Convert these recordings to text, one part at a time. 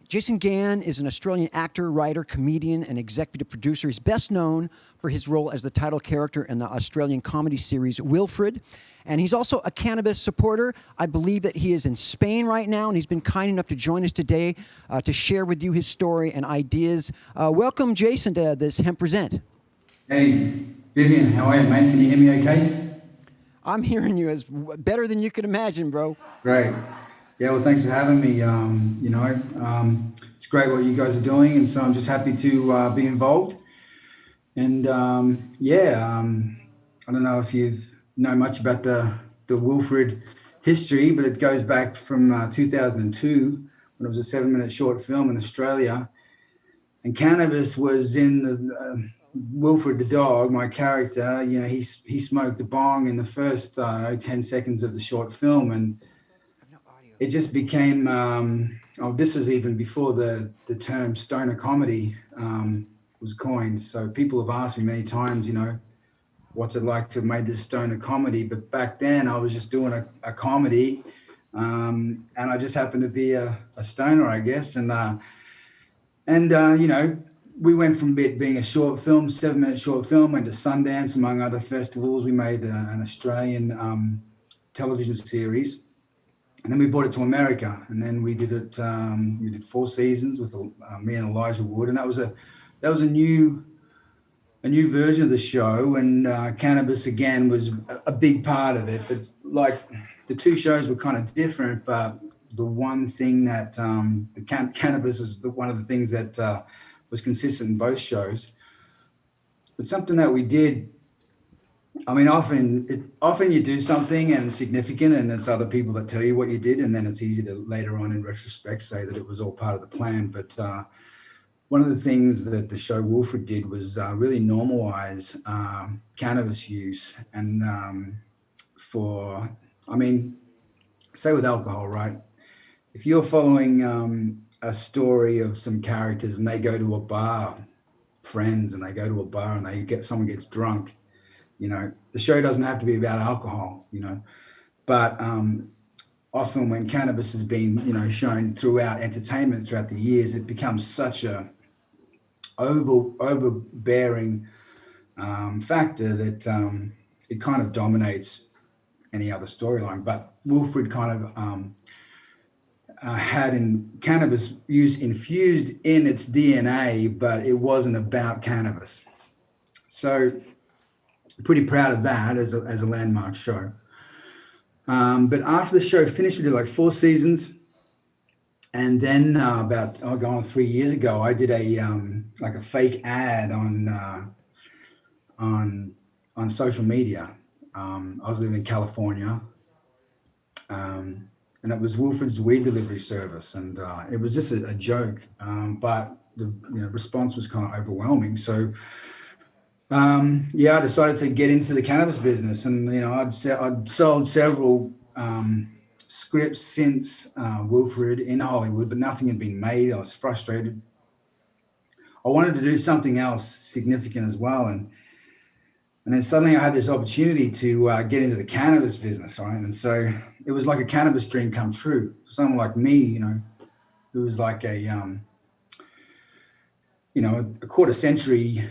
Jason Gann is an Australian actor, writer, comedian, and executive producer. He's best known for his role as the title character in the Australian comedy series Wilfred. And he's also a cannabis supporter. I believe that he is in Spain right now, and he's been kind enough to join us today to share with you his story and ideas. Welcome, Jason, to this Hemp Present. Hey, Vivian, how are you, mate? Can you hear me okay? I'm hearing you as better than you could imagine, bro. Great. Yeah, well, thanks for having me. It's great what you guys are doing, and so I'm just happy to be involved. And I don't know if you know much about the Wilfred history, but it goes back from 2002 when it was a 7-minute short film in Australia. And cannabis was in the Wilfred the dog, my character. You know, he smoked a bong in the first 10 seconds of the short film, and it just became. This is even before the term stoner comedy was coined. So people have asked me many times, you know, what's it like to have made this stoner comedy? But back then I was just doing a comedy, and I just happened to be a stoner, I guess. And we went from it being a short film, 7-minute short film, went to Sundance, among other festivals. We made an Australian television series, and then we brought it to America. And then we did it. We did 4 seasons with me and Elijah Wood, and that was a new version of the show. And cannabis again was a big part of it. But like the 2 shows were kind of different, but the one thing that cannabis is one of the things that was consistent in both shows. But something that we did, I mean, often you do something and it's significant, and it's other people that tell you what you did, and then it's easy to later on in retrospect say that it was all part of the plan. But one of the things that the show Wilfred did was really normalize cannabis use. And say with alcohol, right? If you're following a story of some characters and they go to a bar, friends, and they go to a bar and someone gets drunk, you know, the show doesn't have to be about alcohol, you know, but often when cannabis has been, you know, shown throughout entertainment throughout the years, it becomes such a overbearing factor that it kind of dominates any other storyline. But Wilfred kind of had cannabis use infused in its DNA, but it wasn't about cannabis. So pretty proud of that as a landmark show. But after the show finished, we did like 4 seasons. And then about 3 years ago, I did a fake ad on social media. I was living in California. And it was Wilfred's weed delivery service, and it was just a joke, but the response was kind of overwhelming. So, I decided to get into the cannabis business, and I'd sold several scripts since Wilfred in Hollywood, but nothing had been made. I was frustrated. I wanted to do something else significant as well, and then suddenly I had this opportunity to get into the cannabis business, right? And so it was like a cannabis dream come true for someone like me, you know, who was like a quarter century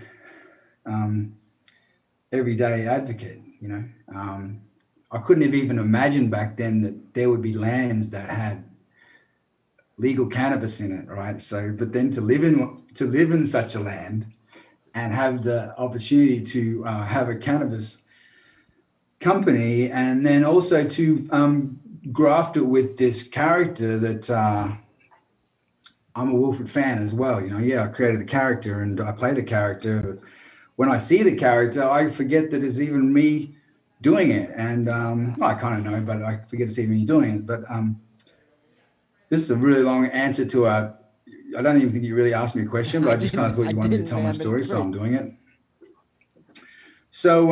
everyday advocate, you know. I couldn't have even imagined back then that there would be lands that had legal cannabis in it, right? So, but then to live in such a land and have the opportunity to have a cannabis company, and then also to graft it with this character that I'm a Wilfred fan as well. You know, I created the character and I play the character. When I see the character, I forget that it's even me doing it. And I kind of know, but I forget it's even me doing it. But this is a really long answer to I don't even think you really asked me a question, but I just kind of thought you wanted me to tell my story, so I'm doing it. So,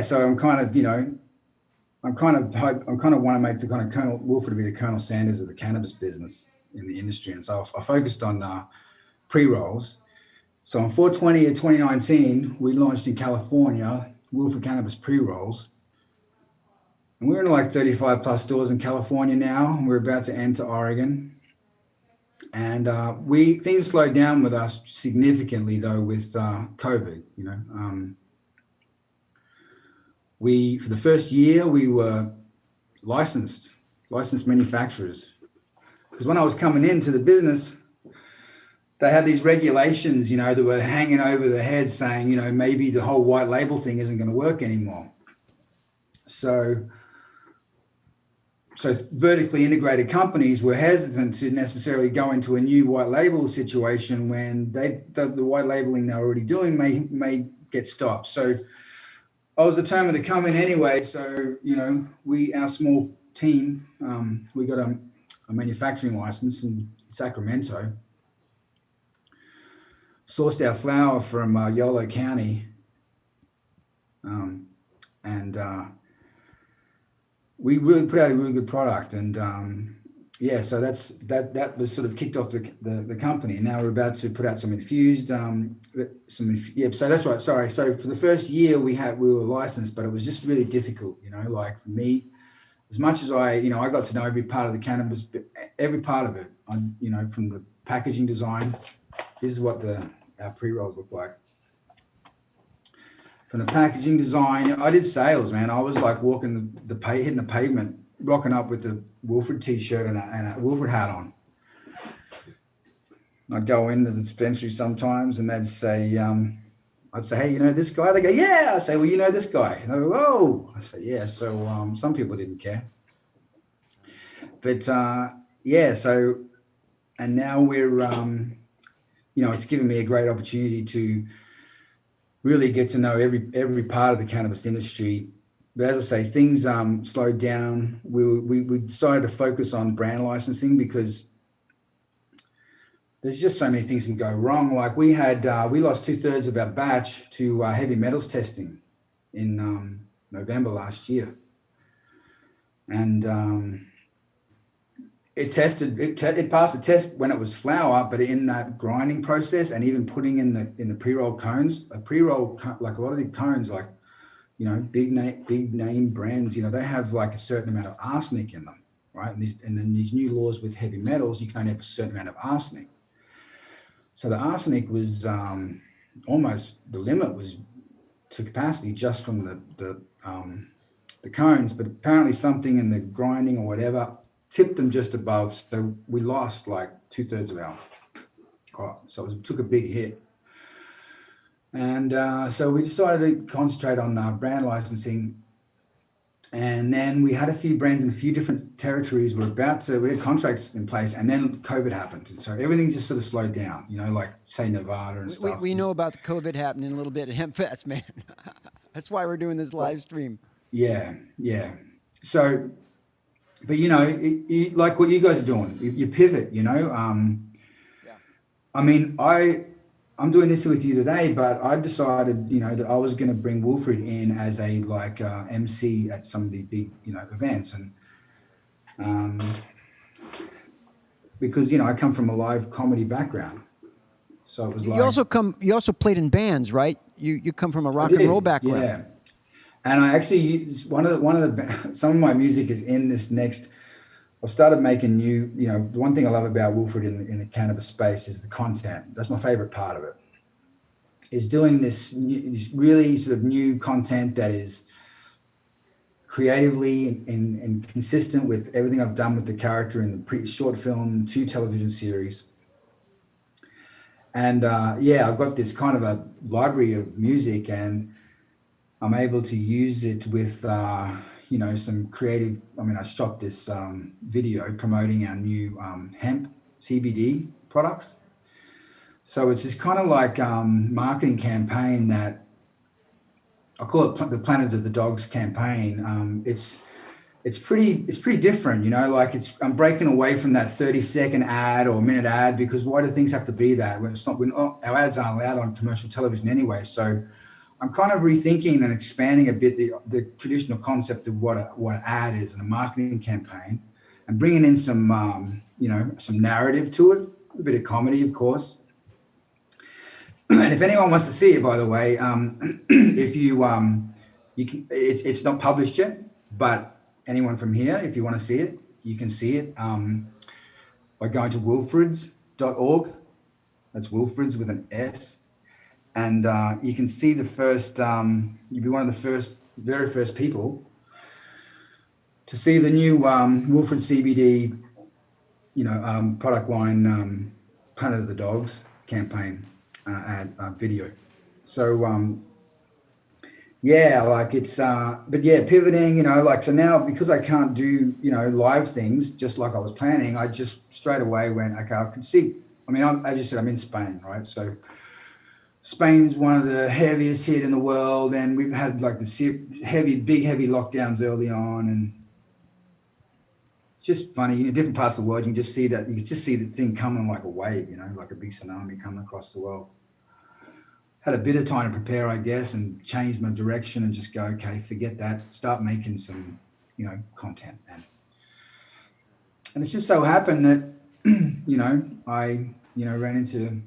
so I'm kind of, want to make the kind of Colonel Wilfred to be the Colonel Sanders of the cannabis business in the industry. And so I focused on pre-rolls. So on 4/20 of 2019, we launched in California, Wilfred Cannabis pre-rolls. And we're in like 35 plus stores in California now. We're about to enter Oregon. And things slowed down with us significantly though with COVID. For the first year we were licensed manufacturers, because when I was coming into the business, they had these regulations, that were hanging over their heads saying, maybe the whole white label thing isn't going to work anymore. So vertically integrated companies were hesitant to necessarily go into a new white label situation when the white labeling they're already doing may get stopped. So I was determined to come in anyway. So, our small team, we got a manufacturing license in Sacramento, sourced our flower from Yolo County, and we really put out a really good product. And so that was sort of kicked off the company. And now we're about to put out some infused, so that's right. Sorry. So for the first year we were licensed, but it was just really difficult, like for me, as much as I got to know every part of the cannabis, every part of it, from the packaging design. This is what our pre-rolls look like. From the packaging design, I did sales, man. I was like walking hitting the pavement, rocking up with the Wilfred t-shirt and a Wilfred hat on. I'd go into the dispensary sometimes and they'd say, I'd say, hey, this guy? They go, yeah. I say, well, this guy. And they go, oh. I say, yeah. So some people didn't care. But so, and now we're, it's given me a great opportunity to really get to know every part of the cannabis industry. But as I say, things slowed down. We decided to focus on brand licensing because there's just so many things can go wrong. Like we lost 2/3 of our batch to heavy metals testing in November last year, and it passed the test when it was flour, but in that grinding process and even putting in the pre-roll cones, like a lot of the cones, like, big name brands, they have like a certain amount of arsenic in them, right? And then these new laws with heavy metals, you can only have a certain amount of arsenic. So the arsenic was almost the limit was to capacity just from the cones, but apparently something in the grinding or whatever tipped them just above, so we lost like 2/3 of our crop. So it took a big hit, and so we decided to concentrate on brand licensing. And then we had a few brands in a few different territories. We had contracts in place, and then COVID happened, and so everything just sort of slowed down. Like say Nevada and stuff. We know about the COVID happening a little bit at Hempfest, man. That's why we're doing this live stream. Yeah. So. But like what you guys are doing, you pivot. I mean, I'm doing this with you today, but I decided, that I was going to bring Wilfred in as a MC at some of the big, events, and because I come from a live comedy background, so it was You also played in bands, right? You come from a rock and roll background. Yeah. And I actually use some of my music is in this next. I've started making new. The one thing I love about Wilfred in the cannabis space is the content. That's my favorite part of it. Is doing this really sort of new content that is creatively and consistent with everything I've done with the character in the short film, 2 television series. And I've got this kind of a library of music, and I'm able to use it with, some creative. I mean, I shot this video promoting our new hemp CBD products. So it's this kind of like marketing campaign that I call it the Planet of the Dogs campaign. It's pretty different, I'm breaking away from that 30-second ad or minute ad, because why do things have to be that? When our ads aren't allowed on commercial television anyway. So I'm kind of rethinking and expanding a bit the traditional concept of what an ad is and a marketing campaign, and bringing in some narrative to it, a bit of comedy, of course. And if anyone wants to see it, by the way, if you can, it's not published yet, but anyone from here, if you want to see it, you can see it. by going to wilfreds.org. That's Wilfreds with an S. And you can see the first, you'll be one of the very first people to see the new Wilfred CBD, product line, Planet of the Dogs campaign ad video. So, yeah, like it's, but yeah, pivoting, so now because I can't do, live things just like I was planning, I just straight away went, okay, I could see, as you said, I'm in Spain, right? So Spain's one of the heaviest hit in the world, and we've had like the big heavy lockdowns early on, and it's just funny. In different parts of the world, you can just see the thing coming like a wave, like a big tsunami coming across the world. Had a bit of time to prepare, I guess, and change my direction and just go, okay, forget that, start making some, content. And it's just so happened that, I, ran into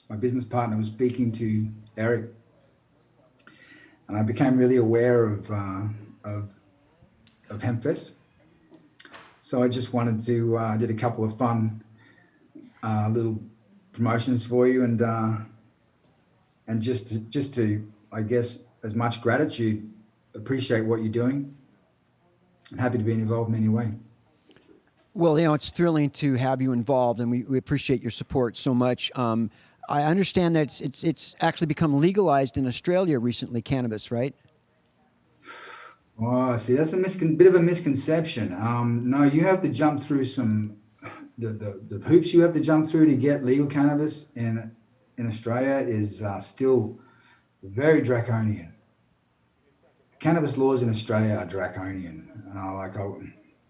my business partner was speaking to Eric, and I became really aware of Hempfest. So I just wanted to did a couple of fun little promotions for you, and just to I guess as much gratitude, appreciate what you're doing. I'm happy to be involved in any way. Well, it's thrilling to have you involved, and we appreciate your support so much. I understand that it's actually become legalized in Australia recently, cannabis, right? Oh, see, that's a bit of a misconception. No, you have to jump through the hoops you have to jump through to get legal cannabis in Australia is still very draconian. Cannabis laws in Australia are draconian.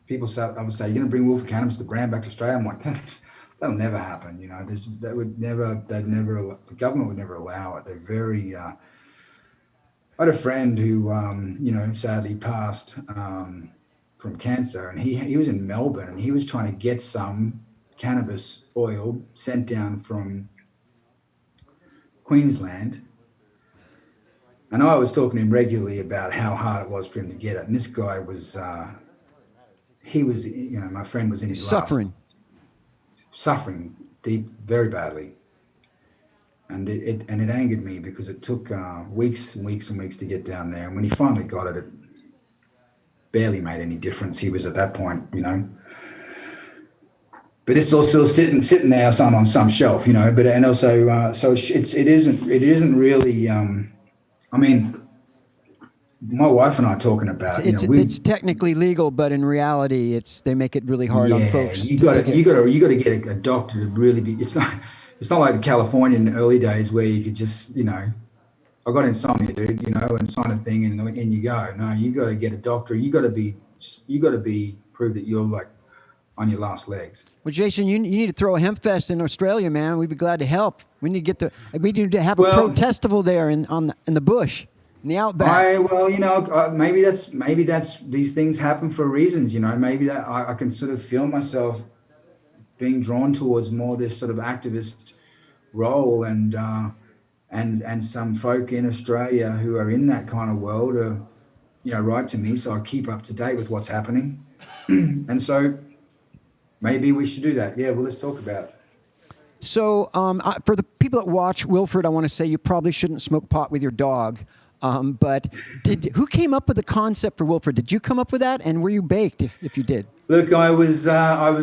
People say, I would say, you're going to bring Wilfred Cannabis, the brand, back to Australia? I'm like, that'll never happen. The government would never allow it. They're very, I had a friend who, sadly passed from cancer, and he was in Melbourne, and he was trying to get some cannabis oil sent down from Queensland. And I was talking to him regularly about how hard it was for him to get it. And this guy was, my friend was in his suffering deep, very badly. And it angered me because it took weeks and weeks and weeks to get down there. And when he finally got it, it barely made any difference. He was at that point, but it's still sitting there on some shelf, but, and also, so it isn't really, my wife and I are talking about, it's technically legal, but in reality, they make it really hard on folks. You got to get a doctor to really be. It's not like the California in the early days where you could just, I got insomnia, dude, and sign a thing and you go. No, you got to get a doctor. You got to be prove that you're like on your last legs. Well, Jason, you need to throw a hemp fest in Australia, man. We'd be glad to help. We need to have a protestival there in the bush. In the outback. Maybe that's these things happen for reasons, maybe that I can sort of feel myself being drawn towards more this sort of activist role, and some folk in Australia who are in that kind of world are, write to me, so I keep up to date with what's happening. And so maybe we should do that. Yeah, well, let's talk about it. So for the people that watch Wilfred, I want to say you probably shouldn't smoke pot with your dog. But who came up with the concept for Wilfred? Did you come up with that, and were you baked if you did? Look, I was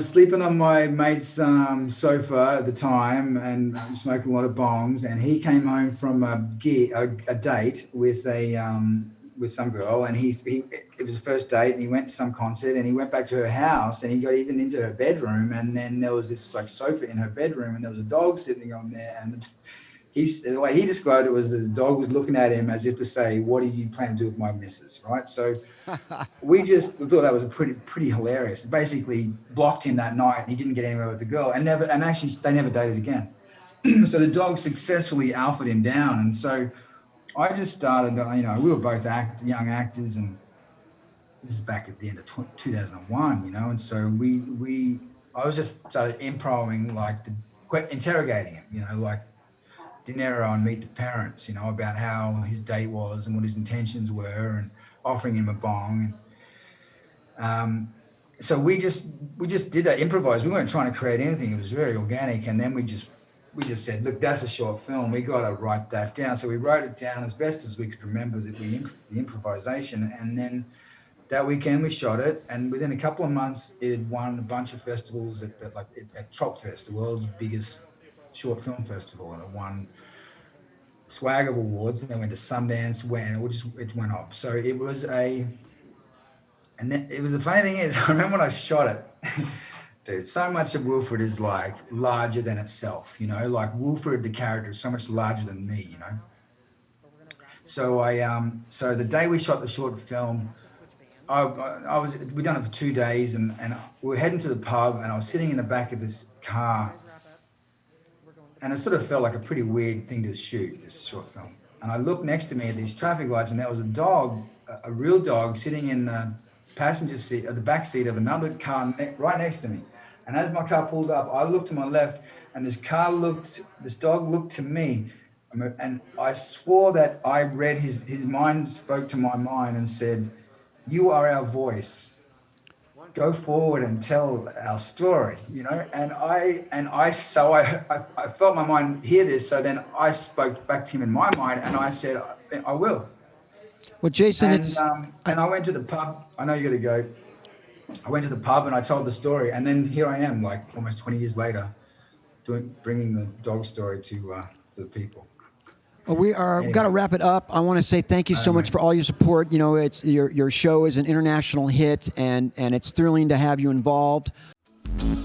sleeping on my mate's sofa at the time, and smoking a lot of bongs. And he came home from a date with with some girl, and it was the first date, and he went to some concert, and he went back to her house, and he got even into her bedroom, and then there was this like sofa in her bedroom, and there was a dog sitting on there, and the way he described it was that the dog was looking at him as if to say, "What do you plan to do with my missus?" Right? So we just thought that was a pretty hilarious. It basically blocked him that night, and he didn't get anywhere with the girl, and actually they never dated again. So the dog successfully alphaed him down, and so I just started. We were both young actors, and this is back at the end of 2001. And so I was just started improvising, interrogating him. Like De Niro on Meet the Parents, about how his date was and what his intentions were, and offering him a bong. so we just did that, improvised. We weren't trying to create anything. It was very organic. And then we just said, look, that's a short film. We got to write that down. So we wrote it down as best as we could remember the improvisation. And then that weekend we shot it. And within a couple of months, it had won a bunch of festivals at Tropfest, the world's biggest short film festival. And it won Swagger Awards. And then went to Sundance, it went up. So it was and then it was the funny thing is, I remember when I shot it, dude, so much of Wilfred is like larger than itself, you know, like Wilfred, the character, is so much larger than me, you know. So so the day we shot the short film, we'd done it for 2 days and we were heading to the pub and I was sitting in the back of this car and it sort of felt like a pretty weird thing to shoot, this short film. And I looked next to me at these traffic lights and there was a dog, a real dog sitting in the passenger seat, at the back seat of another car right next to me. And as my car pulled up, I looked to my left and this dog looked to me. And I swore that I read his mind spoke to my mind and said, you are our voice. Go forward and tell our story, you know? And I felt my mind hear this. So then I spoke back to him in my mind and I said, I will. Well, Jason, and I went to the pub. I know you got to go. I went to the pub and I told the story, and then here I am, like almost 20 years later, bringing the dog story to the people. Well, we've got to wrap it up. I want to say thank you so much for all your support. You know, it's your show is an international hit, and it's thrilling to have you involved. And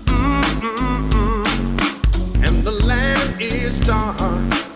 the land is dark.